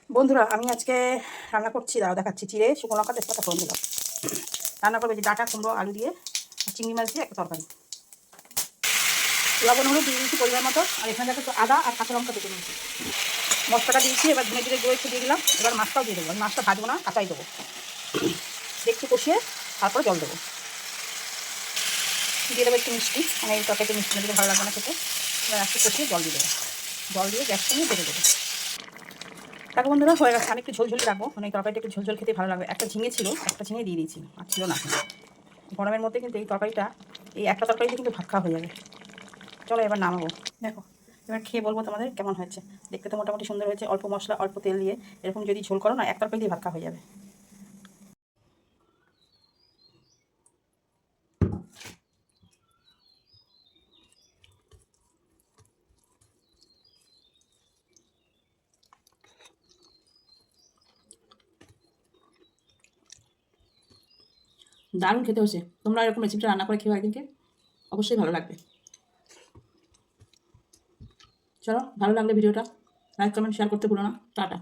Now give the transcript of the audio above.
বন্ধুরা, আমি আজকে রান্না করছি, দাও দেখাচ্ছি। চিড়ে শুকনো লঙ্কা তেজপাতা ফোড়ন দিলাম। রান্না করবে যে ডাঁটা কুমড়ো আলু দিয়ে চিংড়ি মাছ দিয়ে একটা তরকারি। লবণ হলুদ দিয়ে দিয়েছি পরিমাণ মতো। আর এখানে দেখো আদা আর কাঁচা লঙ্কা বেটে নিয়েছি। মশলাটা দিয়েছি, এবার ধনে জিরে গুঁড়ো একটু দিয়ে দিলাম। এবার মাছটাও দিয়ে দেবো। মাছটা ভাজবো না, কাঁচাই দেবো। একটু কষিয়ে তারপরে জল দেবো। দিয়ে দেবো একটু মিষ্টি, মানে এই তরকারিতে মিষ্টি না দিলে ভালো লাগবে না খেতে। এবার একটু কষিয়ে জল দিয়ে দেবো। জল দিয়ে গ্যাসটা নিয়ে বেড়ে দেবো। দেখো বন্ধুরা, হয়ে গেছে। আমি একটু ঝোলঝোলি রাখবো, মানে এই তরকারিটা একটু ঝোলঝোল খেতে ভালো লাগবে। একটা ঝিঙে ছিল, একটা ঝিঙে দিয়ে দিয়েছি, আর ছিল না। গরমের মধ্যে কিন্তু এই তরকারিটা, এই একটা তরকারিতে কিন্তু ভাত খাওয়া হয়ে যাবে। চলো এবার নামাবো। দেখো, এবার খেয়ে বলবো তোমাদের কেমন হয়েছে। দেখতে তো মোটামুটি সুন্দর হয়েছে। অল্প মশলা অল্প তেল দিয়ে এরকম যদি ঝোল করো না, এক তরকারি দিয়ে ভাত খাওয়া হয়ে যাবে। দারুণ খেতে হয়েছে। তোমরা এরকম রেসিপিটা রান্না করে খেয়ে একদিনকে, অবশ্যই ভালো লাগবে। চলো, ভালো লাগলে ভিডিওটা লাইক কমেন্ট শেয়ার করতে ভুলো না। টাটা।